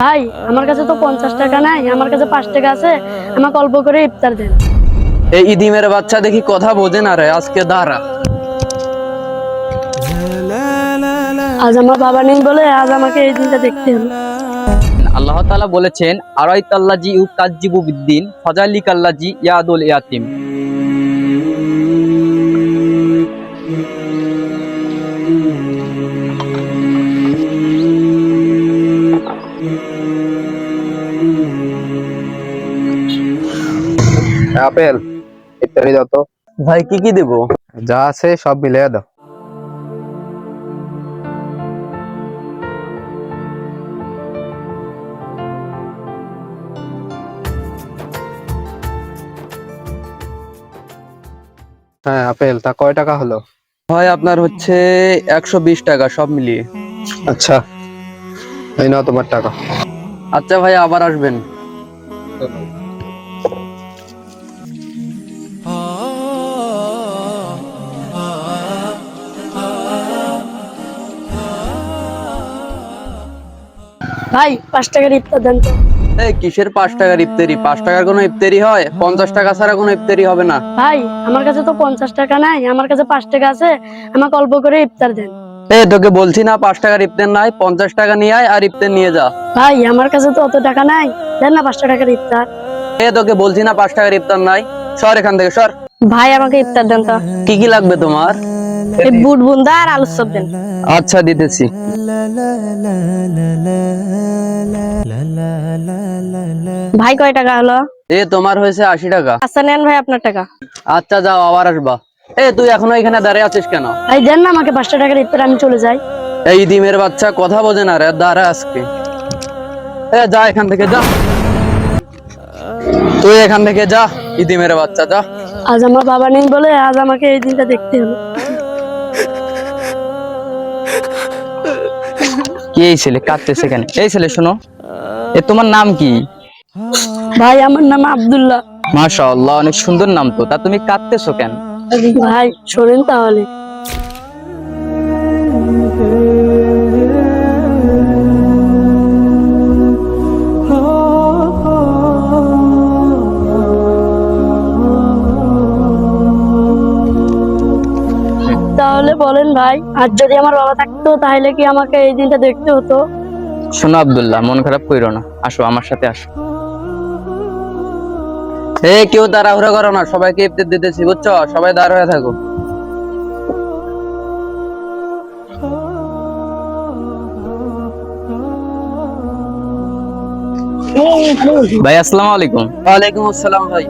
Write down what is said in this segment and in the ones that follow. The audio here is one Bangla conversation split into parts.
ভাই আমার কাছে তো 50 টাকা নাই, আমার কাছে 5 টাকা আছে, আমাকে অল্প করে ইফতার দেন। এই ইদিমের বাচ্চা দেখি কথা বোঝে না রে, আজকে দাঁড়া। আজ আমার বাবা নেই বলে আজ আমাকে এই দিনটা দেখতে হলো। আল্লাহ তাআলা বলেছেন, আরাইতাল্লাজি ইউকাজ্জিবু বিদ্দিন ফাযালিকাল্লাজি ইয়াদুল ইয়াতিম। আপেল ইত্যাদি দাও তো। ভাই কি কি দেব? যা আছে সব মিলিয়ে দাও। হ্যাঁ আপেল, তা কয় টাকা হলো? ভাই আপনার হচ্ছে 120 টাকা সব মিলিয়ে। আচ্ছা, এই নাও তোমার টাকা। আচ্ছা ভাই, আবার আসবেন। ভাই 5 টাকার ইফতার দেন তো। এই কিসের 5 টাকার ইফতারি? 5 টাকার কোনো ইফতারি হয়? 50 টাকা ছাড়া কোনো ইফতারি হবে না। ভাই আমার কাছে তো 50 টাকা নাই, আমার কাছে 5 টাকা আছে, আমাকে অল্প করে ইফতার দেন। এই তোকে বলছি না 5 টাকার ইফতার নাই, 50 টাকা নিয়ে আয় আর ইফতার নিয়ে যা। ভাই আমার কাছে তো অত টাকা নাই, দেন না 5 টাকার ইফতার। তোকে বলছি না 5 টাকার ইফতার নাই, সর এখান থেকে সর। ভাই আমাকে ইফতার দেন তো। কি কি লাগবে তোমার? এই বুট বুন্দা আর আলুর চপ দেন। আচ্ছা দিতেছি। ভাই কয় টাকা হলো? তোমার হয়েছে 80 টাকা। আচ্ছা নেন ভাই আপনার টাকা। আচ্ছা যাও, আবার আসবা। তুই এখনো এখানে দাঁড়িয়ে আছিস কেন? ভাই দেন না আমাকে 5 টাকার ইফতার, আমি চলে যাই। এই ডিমের বাচ্চা কথা বোঝে না রে, দাঁড়া আজকে। যা এখান থেকে যা, তুই এখান থেকে যা, ইদিমের বাচ্চা যা। আজ আমার বাবা নেই বলে আজ আমাকে এই দিনটা দেখতে হলো। কি এই ছেলে কাঁদতেছে কেন? এই ছেলে শোনো, তোমার নাম কি? ভাই আমার নাম আব্দুল্লাহ। মাশাআল্লাহ, অনেক সুন্দর নাম তো। তা তুমি কাঁদতেছো কেন? ভাই শোনেন তাহলে। তাহলে বলেন ভাই, আজ যদি আমার বাবা থাকতো তাহলে কি আমাকে এই দিনটা দেখতে হতো? শোনো আব্দুল্লাহ, মন খারাপ কইরো না, আসো আমার সাথে আসো। কেউ তাড়াহুড়া করো না, সবাইকে ইফতার দিতেছি বুঝছো? সবাই দাঁড় হয়ে থাকো। ভাই আসসালামু আলাইকুম। ওয়ালাইকুম আসসালাম ভাই।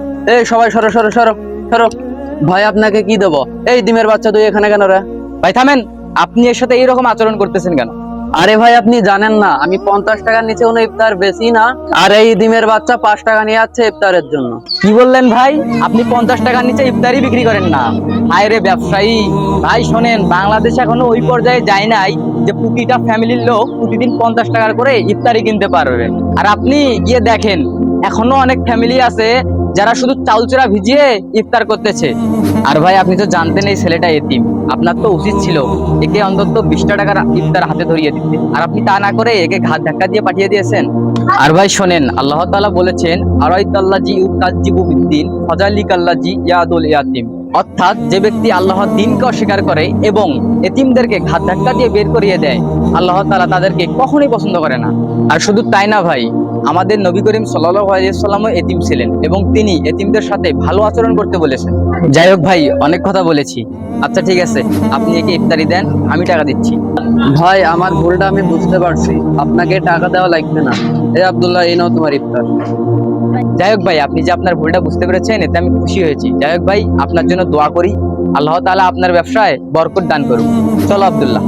সবাই সরো সরো সরো সরো। ভাই আপনাকে কি দেবো? এই ডিমের বাচ্চা তুই এখানে কেন রে? ভাই থামেন, আপনি এর সাথে এইরকম আচরণ করতেছেন কেন? আরে ভাই আপনি জানেন না আমি 50 টাকার নিচে কোনো ইফতার বেশি না, আর এই ডিমের বাচ্চা 5 টাকা নিয়ে যাচ্ছে ইফতারের জন্য। কি বললেন ভাই? আপনি 50 টাকার নিচে ইফতারই বিক্রি করেন না? হায় রে ব্যবসায়ী। ভাই শোনেন, বাংলাদেশ এখনো ওই পর্যায়ে যায় নাই যে প্রতিটা ফ্যামিলির লোক প্রতিদিন 50 টাকার করে ইফতারি কিনতে পারবে। আর আপনি গিয়ে দেখেন, এখনো অনেক ফ্যামিলি আছে যারা শুধু চাউল চড়া ভিজিয়ে ইফতার করতেছে। আর ভাই আপনি তো জানতেন এই ছেলেটা এতিম, আপনার তো উচিত ছিল একে অন্তত 20 টাকার ইফতার হাতে ধরিয়ে দিতে, আর আপনি তা না করে একে ঘাত ধাক্কা দিয়ে পাঠিয়ে দিয়েছেন। আর ভাই শোনেন, আল্লাহ তাআলা বলেছেন, আরাইতাল্লাজি ইউকাজ্জিবু বিদ্দিন ফাযালিকাল্লাজি ইয়াদুল ইয়াতিম। অর্থাৎ যে ব্যক্তি আল্লাহর দ্বীনকে অস্বীকার করে এবং এতিমদেরকে ঘাত ধাক্কা দিয়ে বের করিয়ে দেয়, আল্লাহ তাআলা তাদেরকে কখনোই পছন্দ করে না। আর শুধু তাই না ভাই, আমাদের নবী করিম সাল্লাল্লাহু আলাইহি ওয়াসাল্লামও এতিম ছিলেন এবং তিনি এতিমদের সাথে ভালো আচরণ করতে বলেছেন। যাই হোক ভাই, অনেক কথা বলেছি। আচ্ছা ঠিক আছে, আপনি একে ইফতারি দেন, আমি টাকা দিচ্ছি। ভাই আমার ভুলটা আমি বুঝতে পারছি, আপনাকে টাকা দেওয়া লাগবে না। আব্দুল্লাহ, এই নাও তোমার ইফতার। যাই হোক ভাই, আপনি যে আপনার ভুলটা বুঝতে পেরেছেন এতে আমি খুশি হয়েছি। যাই হোক ভাই, আপনার জন্য দোয়া করি, আল্লাহ তাআলা আপনার ব্যবসায় বরকত দান করুন। চলো আব্দুল্লাহ।